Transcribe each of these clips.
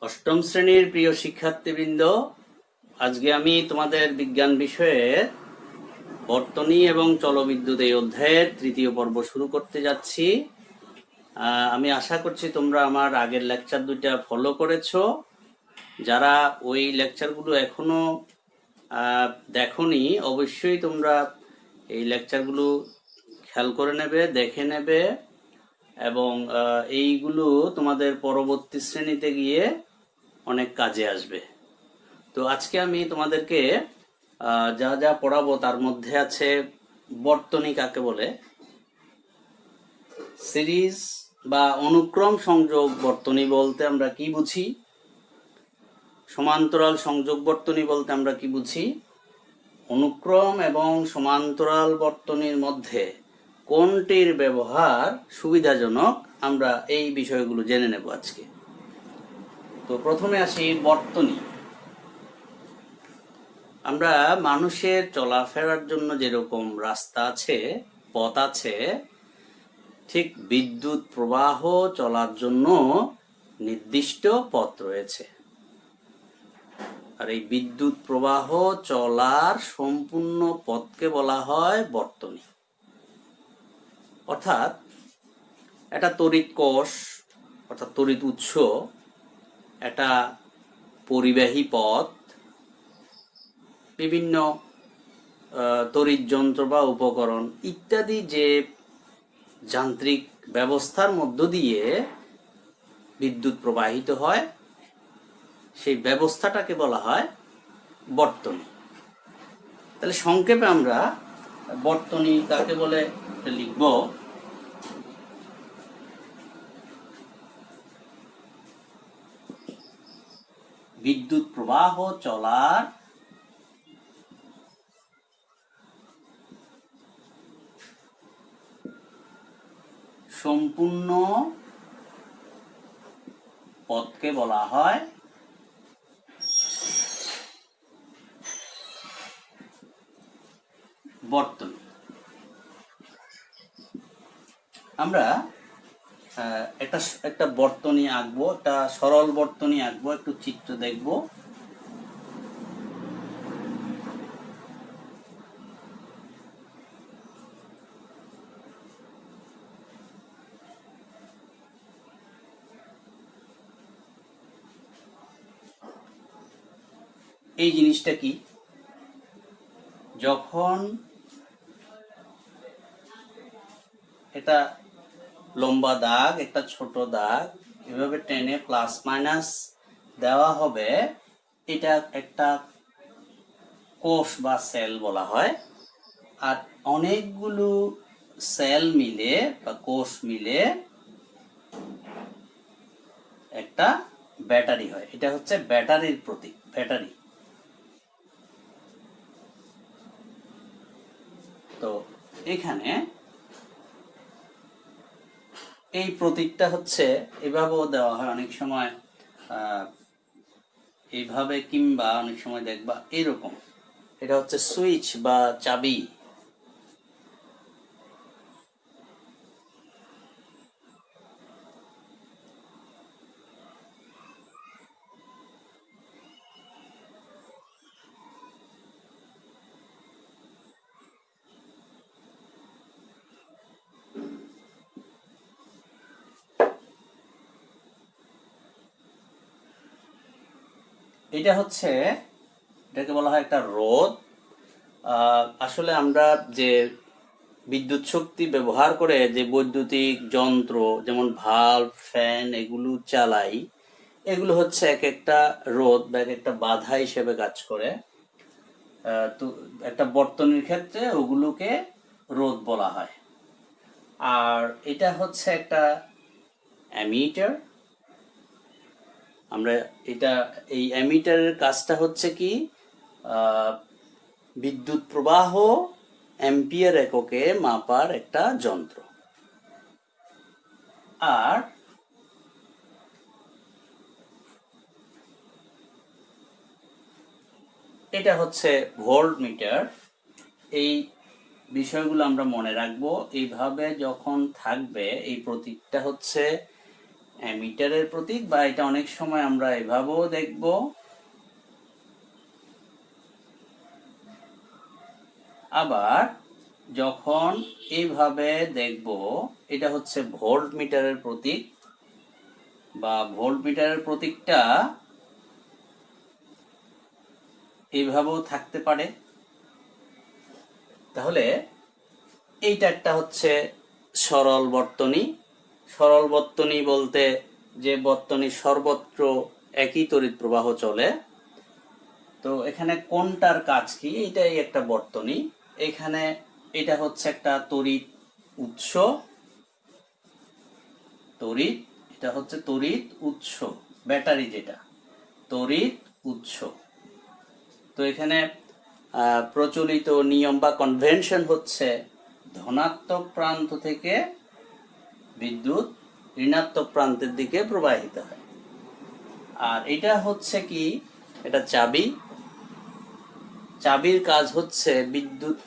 অষ্টম শ্রেণীর প্রিয় শিক্ষার্থীবৃন্দ, আজকে আমি তোমাদের বিজ্ঞান বিষয়ে বর্তনী এবং জলবিদ্যুৎ এই অধ্যায়ের তৃতীয় পর্ব শুরু করতে যাচ্ছি। আমি আশা করছি তোমরা আমার আগের লেকচার দুইটা ফলো করেছো। যারা ওই লেকচারগুলো এখনো দেখোনি, অবশ্যই তোমরা এই লেকচারগুলো খেয়াল করে নেবে, দেখে নেবে এবং এইগুলো তোমাদের পরবর্তী শ্রেণীতে গিয়ে অনেক কাজে আসবে। তো আজকে আমি তোমাদেরকে যা যা পড়াবো তার মধ্যে আছে বর্তনী কাকে বলে, সিরিজ বা অনুক্রম সংযোগ বর্তনী বলতে আমরা কি বুঝি, সমান্তরাল সংযোগ বর্তনী বলতে আমরা কি বুঝি, অনুক্রম এবং সমান্তরাল বর্তনীর মধ্যে কোনটির ব্যবহার সুবিধাজনক, আমরা এই বিষয়গুলো জেনে নেব আজকে। তো প্রথমে আসি বর্তনী। আমরা মানুষের চলাফেরার জন্য যেরকম রাস্তা আছে, পথ আছে, ঠিক বিদ্যুৎ প্রবাহ চলার জন্য নির্দিষ্ট পথ রয়েছে। আর এই বিদ্যুৎ প্রবাহ চলার সম্পূর্ণ পথকে বলা হয় বর্তনী। অর্থাৎ একটা তড়িৎ কোষ অর্থাৎ তড়িৎ উৎস, একটা পরিবাহী পথ, বিভিন্ন তড়িৎ যন্ত্র বা উপকরণ ইত্যাদি যে যান্ত্রিক ব্যবস্থার মধ্য দিয়ে বিদ্যুৎ প্রবাহিত হয়, সেই ব্যবস্থাটাকে বলা হয় বর্তনী। তাহলে সংক্ষেপে আমরা বর্তনী কাকে বলে লিখব। বিদ্যুৎ প্রবাহ চলার সম্পূর্ণ পথকে বলা হয় বর্তনী। আমরা একটা বর্তনী আঁকবো, একটা সরল বর্তনী আঁকবো, একটু চিত্র দেখবো। এই জিনিসটা কি, যখন এটা লম্বা দাগ, একটা ছোট দাগ, এভাবে টেনে প্লাস মাইনাস দেওয়া হবে, এটা একটা কোষ বা সেল বলা হয়। আর অনেকগুলো সেল মিলে বা কোষ মিলে একটা ব্যাটারি হয়। এটা হচ্ছে ব্যাটারির প্রতীক, ব্যাটারি। তো এখানে এই প্রতীকটা হচ্ছে এভাবেও দেওয়া হয় অনেক সময়, এইভাবে, কিংবা অনেক সময় দেখবা এরকম। এটা হচ্ছে সুইচ বা চাবি। এটা হচ্ছে, এটাকে বলা হয় একটা রোধ। আসলে আমরা যে বিদ্যুৎ শক্তি ব্যবহার করে যে বৈদ্যুতিক যন্ত্র, যেমন ভাল্ব, ফ্যান, এগুলো চালাই, এগুলো হচ্ছে এক একটা রোধ বা এক একটা বাধা হিসেবে কাজ করে। তো একটা বর্তনীর ক্ষেত্রে ওগুলোকে রোধ বলা হয়। আর এটা হচ্ছে একটা অ্যামিটার। আমরা এই অ্যামিটারের কাজটা হচ্ছে কি, বিদ্যুৎ প্রবাহ অ্যাম্পিয়ার এককে মাপার একটা যন্ত্র। আর এটা হচ্ছে ভোল্ট মিটার। এই বিষয়গুলো আমরা মনে রাখবো। এইভাবে যখন থাকবে, এই প্রতীকটা হচ্ছে অ্যামিটারের প্রতীক, বা এটা অনেক সময় আমরা এভাবেও দেখব। আবার যখন এইভাবে দেখব, এটা হচ্ছে ভোল্ট মিটারের প্রতীক, বা ভোল্ট মিটারের প্রতীকটা এইভাবেও থাকতে পারে। তাহলে এইটা একটা হচ্ছে সরল বর্তনী। সরল বর্তনী বলতে যে বর্তনী সর্বত্র একই তড়িৎ প্রবাহ চলে। তো এখানে কোনটার কাজ কি, এটাই একটা বর্তনী। এখানে এটা হচ্ছে একটা তড়িৎ উৎস, তড়িৎ, এটা হচ্ছে তড়িৎ উৎস, ব্যাটারি যেটা তড়িৎ উৎস। তো এখানে প্রচলিত নিয়ম বা কনভেনশন হচ্ছে ধনাত্মক প্রান্ত থেকে বিদ্যুৎ ঋণাত্মক প্রান্তের দিকে প্রবাহিত হয়। আর এটা হচ্ছে কি, এটা চাবি। চাবির কাজ হচ্ছে বিদ্যুৎ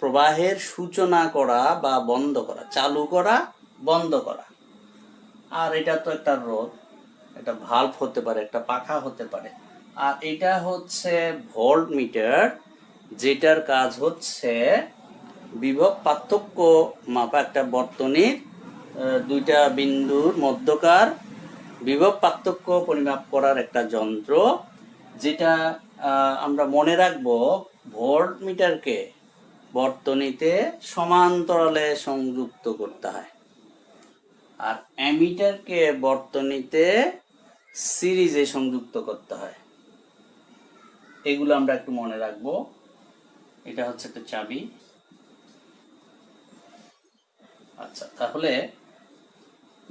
প্রবাহের সূচনা করা বা বন্ধ করা, চালু করা, বন্ধ করা। আর এটা তো একটা রোধ, এটা ভাল্ব হতে পারে, একটা পাখা হতে পারে। আর এটা হচ্ছে ভোল্ট মিটার, যেটার কাজ হচ্ছে বিভব পার্থক্য মাপা, একটা বর্তনীর দুইটা বিন্দুর মধ্যকার বিভব পার্থক্য পরিমাপ করার একটা যন্ত্র, যেটা আমরা মনে রাখবো ভোল্ট মিটারকে বর্তনীতে সমান্তরালে সংযুক্ত করতে হয়, আর অ্যামিটারকে বর্তনীতে সিরিজে সংযুক্ত করতে হয়। এগুলো আমরা একটু মনে রাখবো। এটা হচ্ছে একটা চাবি। আচ্ছা, তাহলে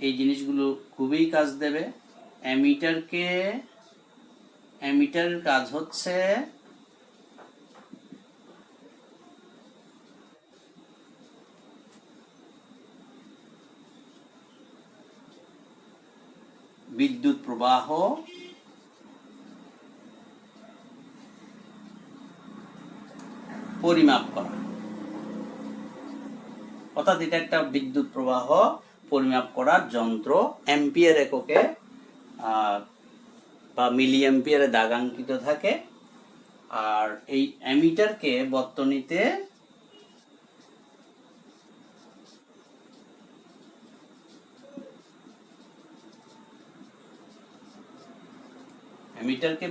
এই জিনিসগুলো খুবই কাজ দেবে। অ্যামিটারের কাজ হচ্ছে বিদ্যুৎ প্রবাহ পরিমাপ করা, অর্থাৎ এটা একটা বিদ্যুৎ প্রবাহ পরিমাপ করার যন্ত্র। অ্যাম্পিয়ার এককে বা মিলি অ্যাম্পিয়ারে দাগাঙ্কিত থাকে। আর এই অ্যামিটারকে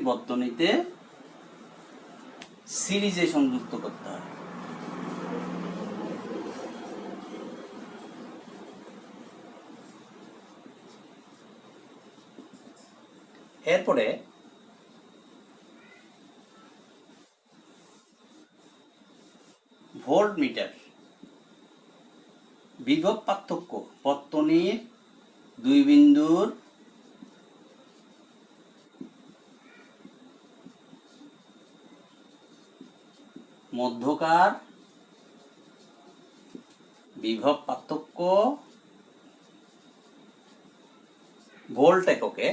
বর্তনীতে সিরিজে সংযুক্ত করতে হয়। এরপরে ভোল্ট মিটার, বিভব পার্থক্য বর্তনীর দুই বিন্দুর মধ্যকার বিভব পার্থক্য ভোল্ট এককে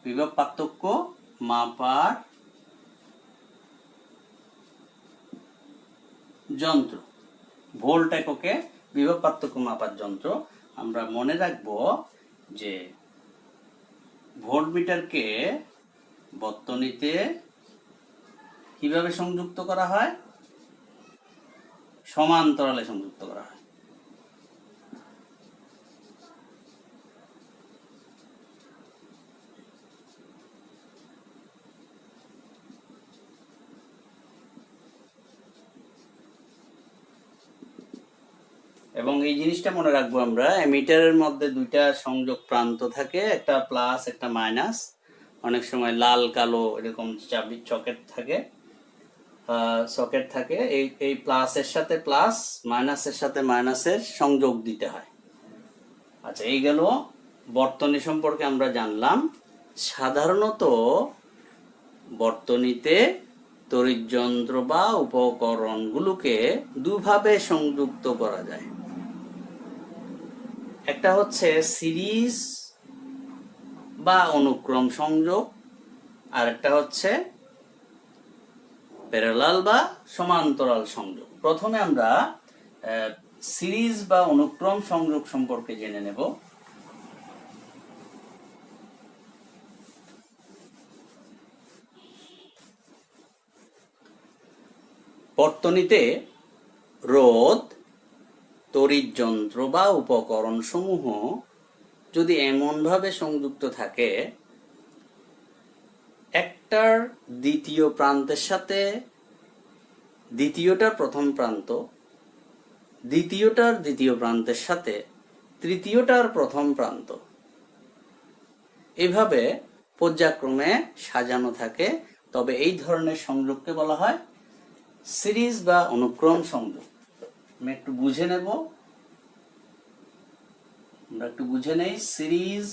বিভব পার্থক্য মাপার যন্ত্র। ভোল্ট এককে বিভব পার্থক্য মাপার যন্ত্র। আমরা মনে রাখবো যে ভোল্ট মিটারকে বর্তনীতে কিভাবে সংযুক্ত করা হয়, সমান্তরালে সংযুক্ত করা হয়। এবং এই জিনিসটা মনে রাখবো আমরা, অ্যামিটারের মধ্যে দুইটা সংযোগ প্রান্ত থাকে, একটা প্লাস একটা মাইনাস। অনেক সময় লাল কালো এরকম চাবির সকেট থাকে। এই প্লাসের সাথে প্লাস, মাইনাসের সাথে মাইনাসের সংযোগ দিতে হয়। আচ্ছা, এই গেল বর্তনী সম্পর্কে আমরা জানলাম। সাধারণত বর্তনীতে তড়িৎ যন্ত্র বা উপকরণগুলোকে দুভাবে সংযুক্ত করা যায়। একটা হচ্ছে সিরিজ বা অনুক্রম সংযোগ, আর একটা হচ্ছে প্যারালাল বা সমান্তরাল সংযোগ। প্রথমে আমরা সিরিজ বা অনুক্রম সংযোগ সম্পর্কে জেনে নেব। বর্তনীতে রোধ, তড়িৎযন্ত্র বা উপকরণ সমূহ যদি এমনভাবে সংযুক্ত থাকে, একটার দ্বিতীয় প্রান্তের সাথে দ্বিতীয়টার প্রথম প্রান্ত, দ্বিতীয়টার দ্বিতীয় প্রান্তের সাথে তৃতীয়টার প্রথম প্রান্ত, এভাবে পর্যায়ক্রমে সাজানো থাকে, তবে এই ধরনের সংযোগকে বলা হয় সিরিজ বা অনুক্রম সংযোগ। আমি একটু বুঝে নেব, আমরা একটু বুঝে নেই। সিরিজ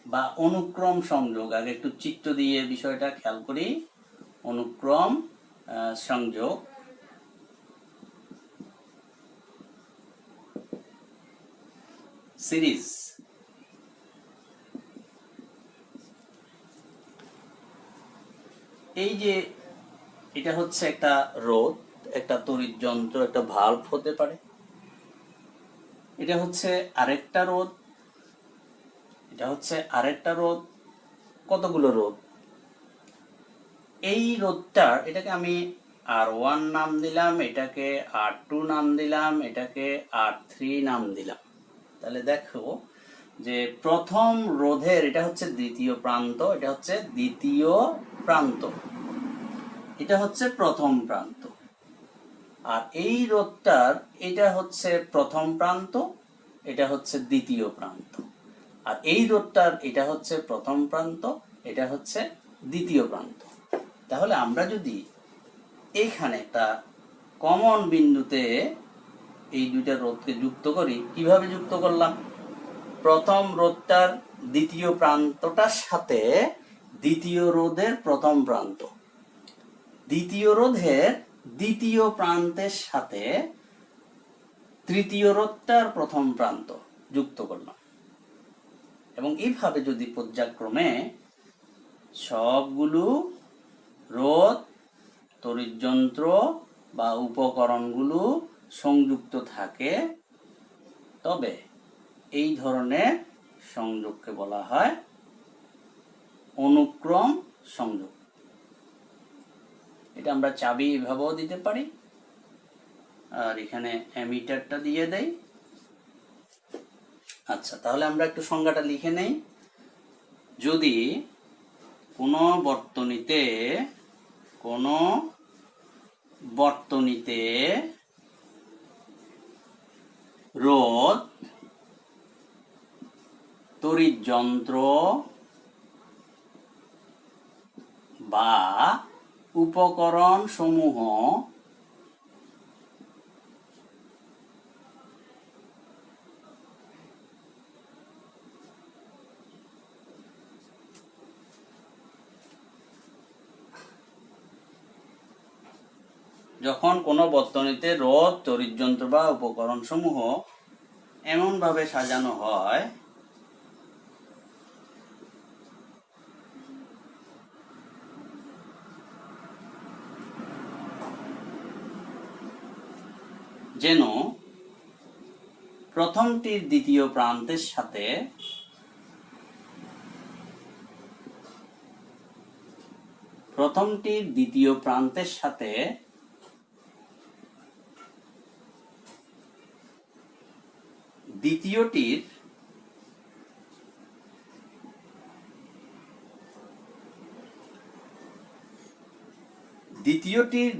বা অনুক্রম সংযোগ, আগে একটু চিত্র দিয়ে বিষয়টা খেয়াল করি। অনুক্রম সংযোগ সিরিজ। এই যে এটা হচ্ছে একটা রোধ, একটা তড়িৎ যন্ত্র, একটা ভালভ হতে পারে। এটা হচ্ছে আরেকটা রোধ, এটা হচ্ছে আরেকটা রোধ, কতগুলো রোধ। এই রোধটার, এটাকে আমি R1 নাম দিলাম, এটাকে R2 নাম দিলাম, এটাকে R3 নাম দিলাম। তাহলে দেখো যে প্রথম রোধের এটা হচ্ছে দ্বিতীয় প্রান্ত, এটা হচ্ছে দ্বিতীয় প্রান্ত, এটা হচ্ছে প্রথম প্রান্ত। আর এই রোধটার এটা হচ্ছে প্রথম প্রান্ত, এটা হচ্ছে দ্বিতীয় প্রান্ত। আর এই রোধটার এটা হচ্ছে প্রথম প্রান্ত, এটা হচ্ছে দ্বিতীয় প্রান্ত। তাহলে আমরা যদি এইখানে একটা কমন বিন্দুতে এই দুইটা রোধকে যুক্ত করি, কিভাবে যুক্ত করলাম? প্রথম রোধটার দ্বিতীয় প্রান্তটার সাথে দ্বিতীয় রোধের প্রথম প্রান্ত, দ্বিতীয় রোধের দ্বিতীয় প্রান্তের সাথে তৃতীয় রোধটার প্রথম প্রান্ত যুক্ত করলাম। এবং এইভাবে যদি পর্যায়ক্রমে সবগুলো রোধ, তড়িৎযন্ত্র বা উপকরণগুলো সংযুক্ত থাকে, তবে এই ধরনের সংযোগকে বলা হয় অনুক্রম সংযোগ। এটা আমরা চাবি এভাবেও দিতে পারি, আর এখানে অ্যামিটারটা দিয়ে দেই। আচ্ছা, তাহলে আমরা একটু সংজ্ঞাটা লিখে নেই। যদি কোনো বর্তনীতে রোধ, তড়িৎযন্ত্র বা উপকরণ সমূহ যখন কোনো বর্তনীতে রোধ, তড়িৎযন্ত্র বা উপকরণ সমূহ এমনভাবে সাজানো হয় যেন প্রথমটির দ্বিতীয় প্রান্তের সাথে দ্বিতীয়টির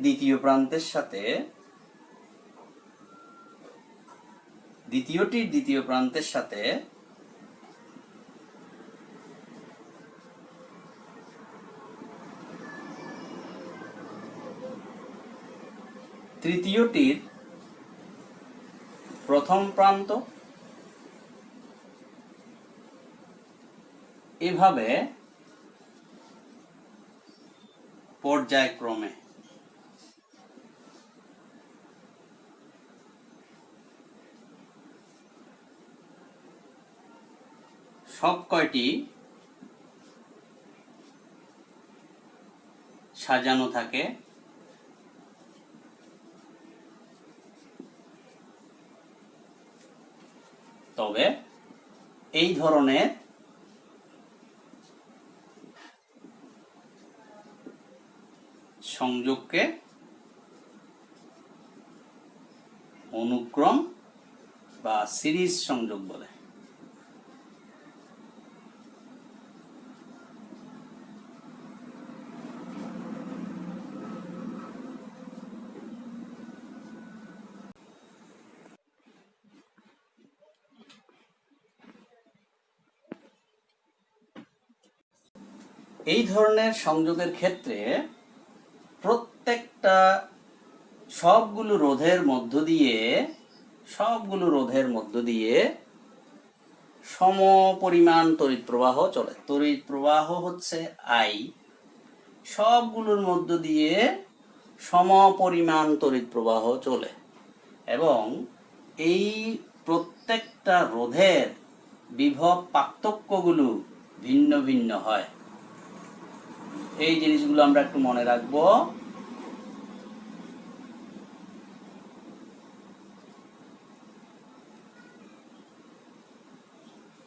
দ্বিতীয় প্রান্তের সাথে তৃতীয়টির প্রথম প্রান্ত, এভাবে পর্যায়ক্রমে সব কয়টি সাজানো থাকে। তবে এই ধরনের সংযোগকে অনুক্রম বা সিরিজ সংযোগ বলে। এই ধরনের সংযোগের ক্ষেত্রে প্রত্যেকটা সবগুলো রোধের মধ্য দিয়ে সম পরিমাণ তড়িৎ প্রবাহ চলে। তড়িৎ প্রবাহ হচ্ছে আই, সবগুলোর মধ্য দিয়ে সম পরিমাণ তড়িৎ প্রবাহ চলে এবং এই প্রত্যেকটা রোধের বিভব পার্থক্যগুলো ভিন্ন ভিন্ন হয়। এই জিনিসগুলো আমরা একটু মনে রাখবো।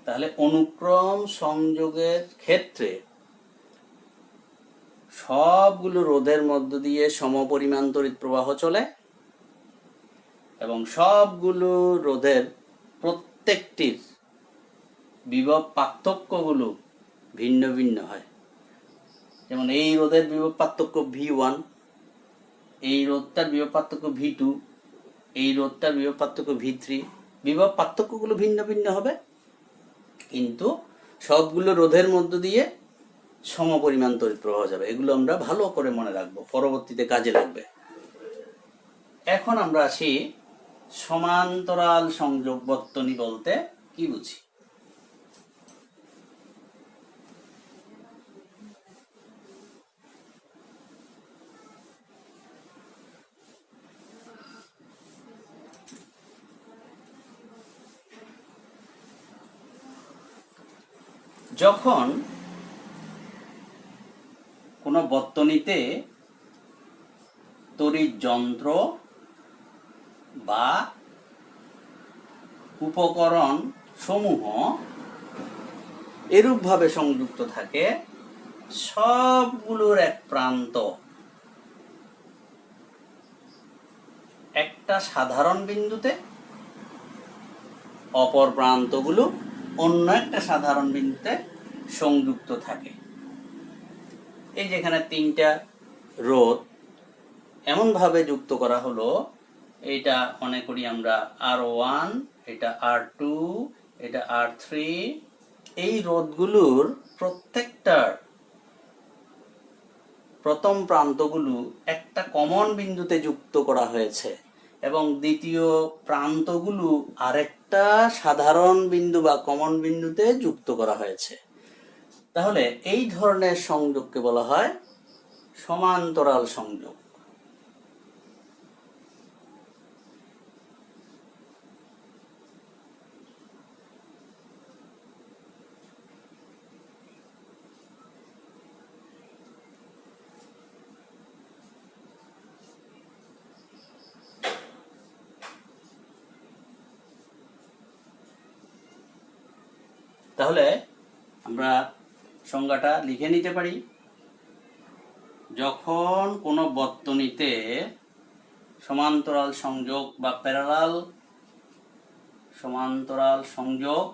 তাহলে অনুক্রম সংযোগের ক্ষেত্রে সবগুলো রোধের মধ্য দিয়ে সমপরিমাণ তড়িৎ প্রবাহ চলে এবং সবগুলো রোধের প্রত্যেকটির বিভব পার্থক্যগুলো ভিন্ন ভিন্ন হয়। যেমন এই রোধের বিভব পার্থক্য V1, এই রোধটার বিভব পার্থক্য V2, এই রোধটার বিভব পার্থক্য V3। বিভব পার্থক্যগুলো ভিন্ন ভিন্ন হবে, কিন্তু সবগুলো রোধের মধ্য দিয়ে সমপরিমাণ তড়িৎ প্রবাহ যাবে। এগুলো আমরা ভালো করে মনে রাখবো, পরবর্তীতে কাজে লাগবে। এখন আমরা আসি সমান্তরাল সংযোগ বর্তনী বলতে কি বুঝি। যখন কোনো বর্তনীতে তড়িৎ যন্ত্র বা উপকরণ সমূহ এরূপভাবে সংযুক্ত থাকে, সবগুলোর এক প্রান্ত একটা সাধারণ বিন্দুতে, অপর প্রান্তগুলো অন্য একটা সাধারণ বিন্দুতে সংযুক্ত থাকে। এই যেখানে তিনটা রোধ এমনভাবে যুক্ত করা হলো, এটা মনে করি আমরা R1, এটা R2, এটা R3। এই রোধগুলোর প্রত্যেকটার প্রথম প্রান্তগুলো একটা কমন বিন্দুতে যুক্ত করা হয়েছে এবং দ্বিতীয় প্রান্তগুলো আরেকটা সাধারণ বিন্দু বা কমন বিন্দুতে যুক্ত করা হয়েছে। তাহলে এই ধরনের সংযোগকে বলা হয় সমান্তরাল সংযোগ। তাহলে আমরা সংজ্ঞাটা লিখে নিতে পারি। যখন কোনো বর্তনীতে সমান্তরাল সংযোগ বা সমান্তরাল সংযোগ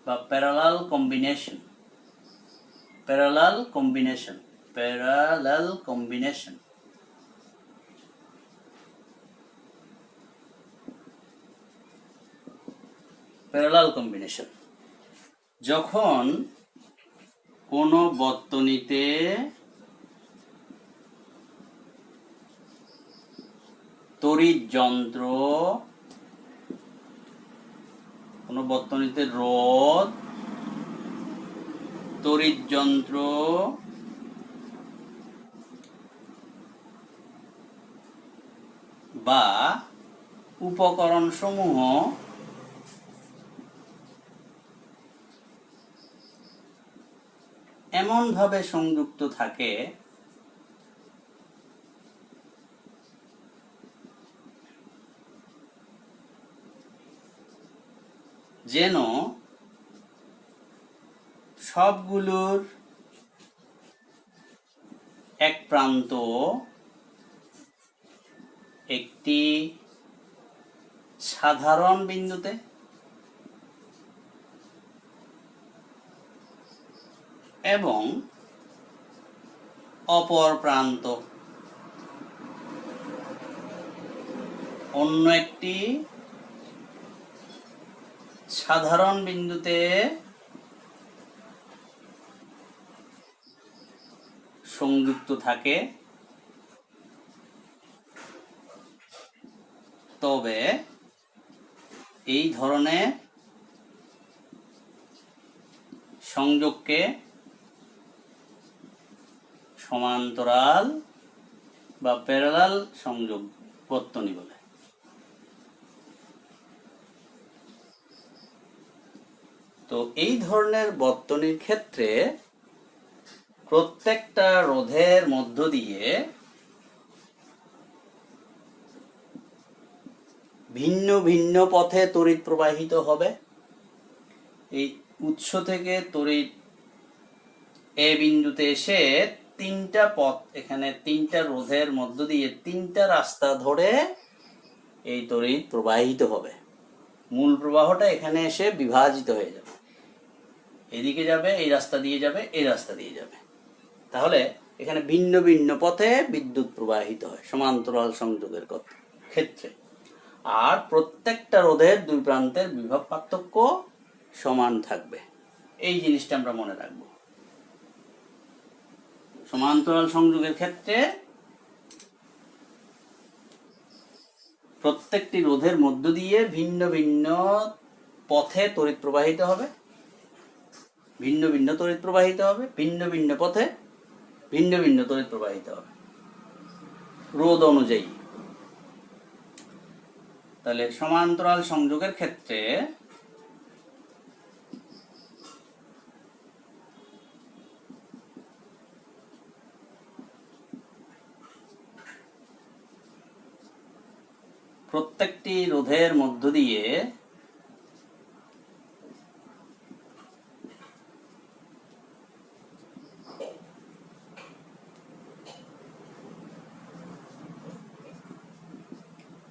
বা প্যারালাল কম্বিনেশন যখন কোনো বর্তনীতে তড়িৎ যন্ত্র, কোনো বর্তনীতে রোধ, তড়িৎ যন্ত্র বা উপকরণ সমূহ এমনভাবে সংযুক্ত থাকে যেন সবগুলোর এক প্রান্ত একটি সাধারণ বিন্দুতে এবং অপর প্রান্ত অন্য একটি সাধারণ বিন্দুতে সংযুক্ত থাকে, তবে এই ধরনের সংযোগকে সমান্তরাল বা প্যারালাল সংযোগ বর্তনী বলে। তো এই ধরনের বর্তনীর ক্ষেত্রে প্রত্যেকটা রোধের মধ্য দিয়ে ভিন্ন ভিন্ন পথে তড়িৎ প্রবাহিত হবে। এই উৎস থেকে তড়িৎ এ বিন্দুতে এসে তিনটা পথ, এখানে তিনটা রোধের মধ্য দিয়ে তিনটা রাস্তা ধরে এই তড়িৎ প্রবাহিত হবে। মূল প্রবাহটা এখানে এসে বিভাজিত হয়ে যাবে, এদিকে যাবে, এই রাস্তা দিয়ে যাবে, এই রাস্তা দিয়ে যাবে। তাহলে এখানে ভিন্ন ভিন্ন পথে বিদ্যুৎ প্রবাহিত হয় সমান্তরাল সংযোগের ক্ষেত্রে। আর প্রত্যেকটা রোধের দুই প্রান্তের বিভব পার্থক্য সমান থাকবে। এই জিনিসটা আমরা মনে রাখবো। সমান্তরাল সংযোগের ক্ষেত্রে প্রত্যেকটি রোধের মধ্য দিয়ে ভিন্ন ভিন্ন পথে তড়িৎ প্রবাহিত হবে, ভিন্ন ভিন্ন তড়িৎ প্রবাহিত হবে, ভিন্ন ভিন্ন পথে ভিন্ন ভিন্ন তড়িৎ প্রবাহিত হবে রোধ অনুযায়ী। তাহলে সমান্তরাল সংযোগের ক্ষেত্রে প্রত্যেকটি রোধের মধ্য দিয়ে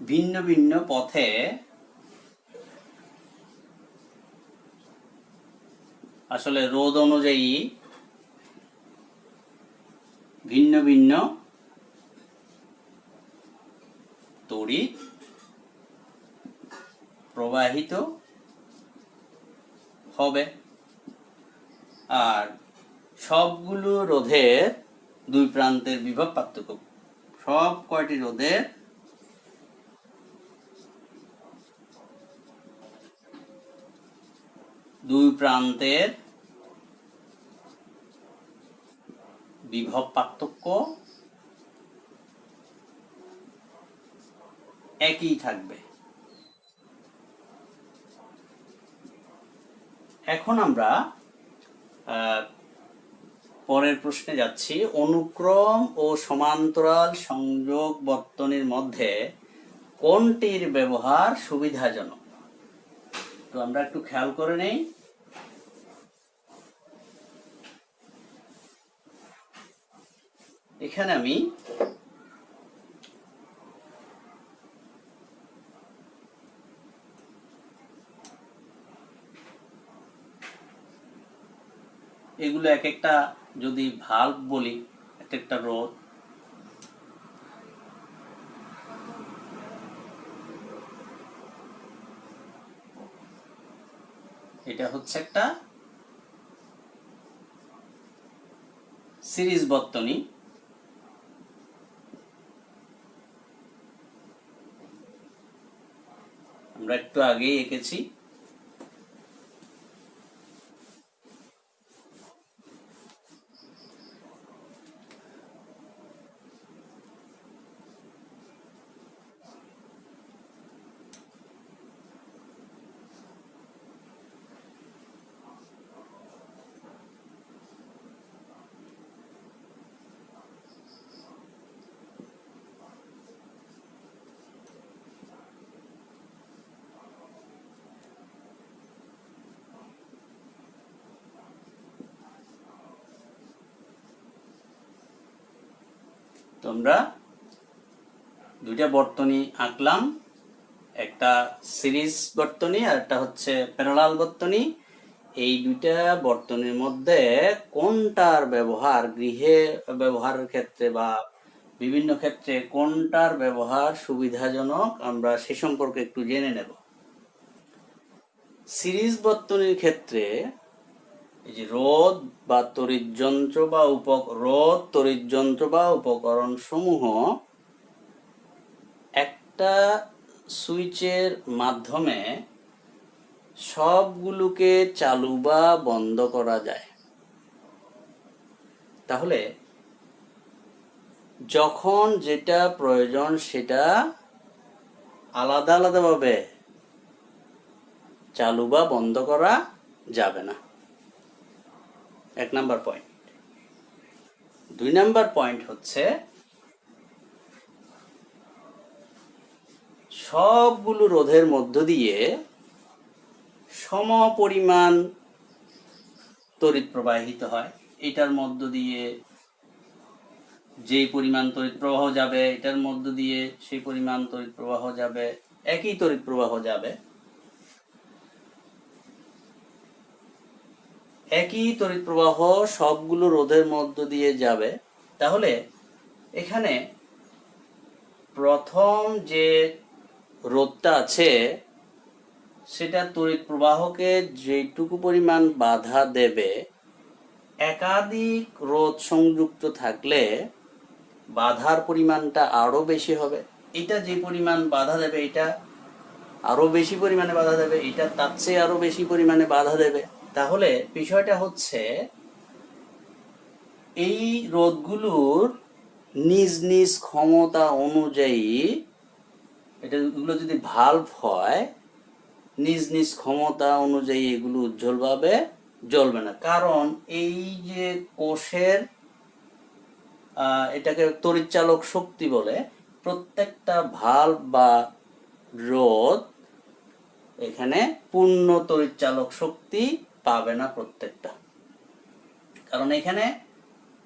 ভিন্ন ভিন্ন পথে আসলে রোধ অনুযায়ী ভিন্ন ভিন্ন তড়িৎ প্রবাহিত হবে। আর সবগুলো রোধের দুই প্রান্তের বিভব পার্থক্য, সব কয়টি রোধের দুই প্রান্তের বিভব পার্থক্য একই থাকবে। এখন আমরা পরের প্রশ্নে যাচ্ছি। অনুক্রম ও সমান্তরাল সংযোগ বর্তনীর মধ্যে কোনটির ব্যবহার সুবিধাজনক? তো আমরা একটু খেয়াল করে নেই। এখানে আমি এগুলো এক একটা যদি ভাল্ব বলি, একটা একটা রোধ, এটা হচ্ছে একটা সিরিজ বর্তনী। আমরা একটু আগেই এঁকেছি। তো আমরা দুইটা বর্তনী আঁকলাম, একটা সিরিজ বর্তনী আর একটা হচ্ছে প্যারালাল বর্তনী। এই দুইটা বর্তনীর মধ্যে কোনটার ব্যবহার গৃহে ব্যবহারের ক্ষেত্রে বা বিভিন্ন ক্ষেত্রে কোনটার ব্যবহার সুবিধাজনক আমরা সে সম্পর্কে একটু জেনে নেব। সিরিজ বর্তনীর ক্ষেত্রে এই যে রোধ বা তড়িৎযন্ত্র বা তড়িৎযন্ত্র বা উপকরণ সমূহ একটা সুইচের মাধ্যমে সবগুলোকে চালু বা বন্ধ করা যায়। তাহলে যখন যেটা প্রয়োজন সেটা আলাদা আলাদাভাবে চালু বা বন্ধ করা যাবে না, 1 নাম্বার পয়েন্ট। 2 নাম্বার পয়েন্ট হচ্ছে সবগুলো রোধের মধ্য দিয়ে সমপরিমাণ তড়িৎ প্রবাহিত হয়। এটার মধ্য দিয়ে যেই পরিমাণ তড়িৎ প্রবাহ যাবে, এটার মধ্য দিয়ে সেই পরিমাণ তড়িৎ প্রবাহ যাবে, একই তড়িৎ প্রবাহ যাবে, একই তড়িৎ প্রবাহ সবগুলো রোধের মধ্য দিয়ে যাবে। তাহলে এখানে প্রথম যে রোধটা আছে সেটা তড়িৎ প্রবাহকে যেটুকু পরিমাণ বাধা দেবে, একাধিক রোধ সংযুক্ত থাকলে বাধার পরিমাণটা আরো বেশি হবে। এটা যে পরিমাণ বাধা দেবে এটা আরো বেশি পরিমাণে বাধা দেবে, এটা তার চেয়ে আরো বেশি পরিমাণে বাধা দেবে। তাহলে বিষয়টা হচ্ছে এই রোধগুলোর নিজ নিজ ক্ষমতা অনুযায়ী, এগুলো যদি ভালভ হয়, নিজ নিজ ক্ষমতা অনুযায়ী এগুলো উজ্জ্বলভাবে জ্বলবে না। কারণ এই যে কোষের এটাকে তড়িৎচালক শক্তি বলে, প্রত্যেকটা ভালভ বা রোধ এখানে পূর্ণ তড়িৎচালক শক্তি পাবে না প্রত্যেকটা। কারণ এখানে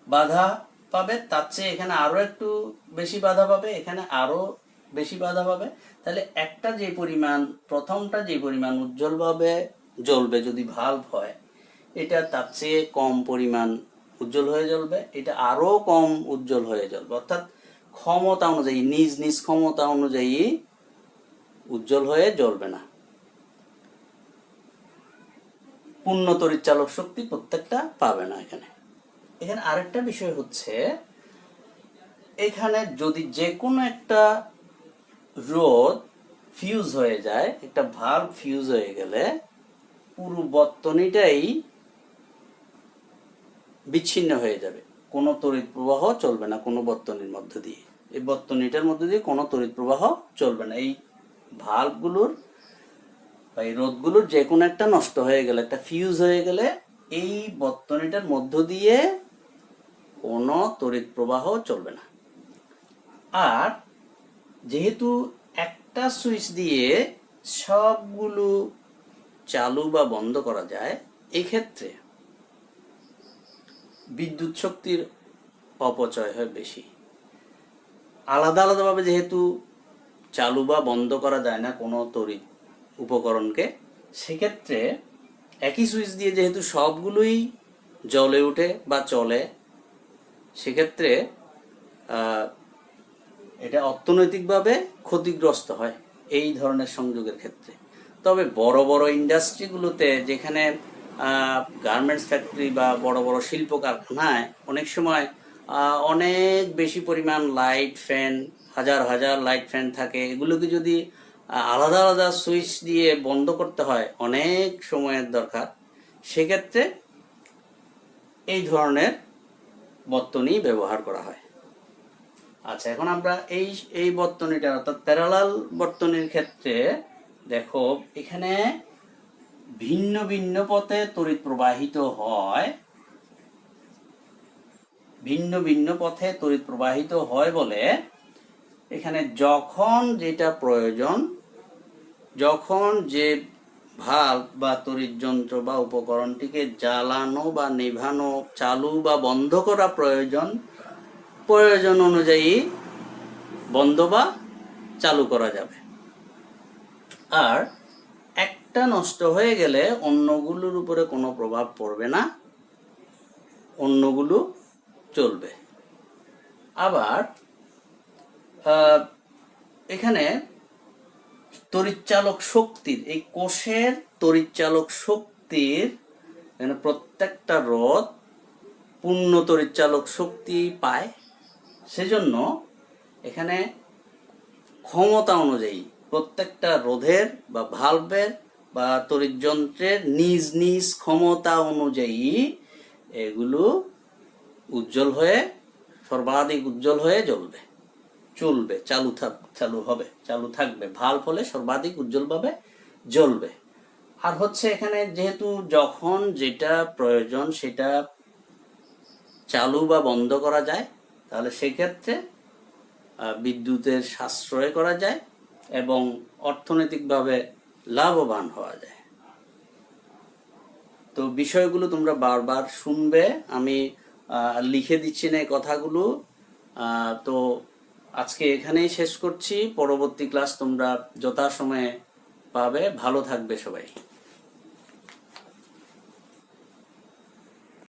বাধা পাবে, তার চেয়ে এখানে আরো একটু বেশি বাধা পাবে, এখানে আরো বেশি বাধা পাবে। তাহলে একটা যে পরিমাণ, প্রথমটা যে পরিমাণ উজ্জ্বলভাবে জ্বলবে যদি ভালভ হয়, এটা তার চেয়ে কম পরিমাণ উজ্জ্বল হয়ে জ্বলবে, এটা আরো কম উজ্জ্বল হয়ে জ্বলবে। অর্থাৎ ক্ষমতা অনুযায়ী, নিজ নিজ ক্ষমতা অনুযায়ী উজ্জ্বল হয়ে জ্বলবে না। পূর্ণ তড়িৎচালক শক্তি প্রত্যেকটা পাবে না। এখানে আরেকটা বিষয় হচ্ছে, এখানে যদি যে কোনো একটা রোধ ফিউজ হয়ে যায়, একটা ভালভ ফিউজ হয়ে গেলে পুরো বর্তনীটাই বিচ্ছিন্ন হয়ে যাবে, কোনো তড়িৎ প্রবাহ চলবে না কোনো বর্তনীর মধ্য দিয়ে। এই বর্তনীটার মধ্য দিয়ে কোনো তড়িৎ প্রবাহ চলবে না। এই ভালভগুলোর বা এই রোধগুলোর যে কোনো একটা নষ্ট হয়ে গেলে, একটা ফিউজ হয়ে গেলে, এই বর্তনীটার মধ্য দিয়ে কোনো তড়িৎ প্রবাহ চলবে না। আর যেহেতু একটা সুইচ দিয়ে সবগুলো চালু বা বন্ধ করা যায়, এই ক্ষেত্রে বিদ্যুৎ শক্তির অপচয় হয় বেশি। আলাদা আলাদাভাবে যেহেতু চালু বা বন্ধ করা যায় না কোনো তড়িৎ উপকরণকে, সেক্ষেত্রে একই সুইচ দিয়ে যেহেতু সবগুলোই জ্বলে ওঠে বা চলে, সেক্ষেত্রে এটা অর্থনৈতিকভাবে ক্ষতিগ্রস্ত হয় এই ধরনের সংযোগের ক্ষেত্রে। তবে বড় বড় ইন্ডাস্ট্রিগুলোতে, যেখানে গার্মেন্টস ফ্যাক্টরি বা বড় বড় শিল্প কারখানায় অনেক সময় অনেক বেশি পরিমাণ লাইট ফ্যান, হাজার হাজার লাইট ফ্যান থাকে, এগুলোকে যদি আলাদা আলাদা সুইচ দিয়ে বন্ধ করতে হয়, অনেক সময়ের দরকার, সেক্ষেত্রে এই ধরনের বর্তনী ব্যবহার করা হয়। আচ্ছা, এখন আমরা এই বর্তনীটা অর্থাৎ প্যারালাল বর্তনীর ক্ষেত্রে দেখো, এখানে ভিন্ন ভিন্ন পথে তড়িৎ প্রবাহিত হয়। ভিন্ন ভিন্ন পথে তড়িৎ প্রবাহিত হয় বলে এখানে যখন যেটা প্রয়োজন, যখন যে ভালভ বা তড়িৎ যন্ত্র বা উপকরণটিকে জ্বালানো বা নেভানো, চালু বা বন্ধ করা প্রয়োজন, প্রয়োজন অনুযায়ী বন্ধ বা চালু করা যাবে। আর একটা নষ্ট হয়ে গেলে অন্যগুলোর উপরে কোনো প্রভাব পড়বে না, অন্যগুলো চলবে। আবার এখানে তড়িৎচালক শক্তির, এই কোষের তড়িৎচালক শক্তির, এখানে প্রত্যেকটা রোধ পূর্ণ তড়িৎচালক শক্তি পায়। সেজন্য এখানে ক্ষমতা অনুযায়ী প্রত্যেকটা রোধের বা ভালভের বা তড়িৎযন্ত্রের নিজ নিজ ক্ষমতা অনুযায়ী এগুলো উজ্জ্বল হয়ে, সর্বাধিক উজ্জ্বল হয়ে জ্বলবে, চলবে, চালু থাকবে। ভালভ হলে সর্বাধিক উজ্জ্বলভাবে জ্বলবে। আর হচ্ছে এখানে যেহেতু যখন যেটা প্রয়োজন সেটা চালু বা বন্ধ করা যায়, তাহলে সেক্ষেত্রে বিদ্যুতের সাশ্রয় করা যায় এবং অর্থনৈতিকভাবে লাভবান হওয়া যায়। তো বিষয়গুলো তোমরা বারবার শুনবে, আমি লিখে দিচ্ছি না এই কথাগুলো। তো আজকে এখানেই শেষ করছি, পরবর্তী ক্লাস তোমরা যথাসময়ে পাবে। ভালো থাকবে সবাই।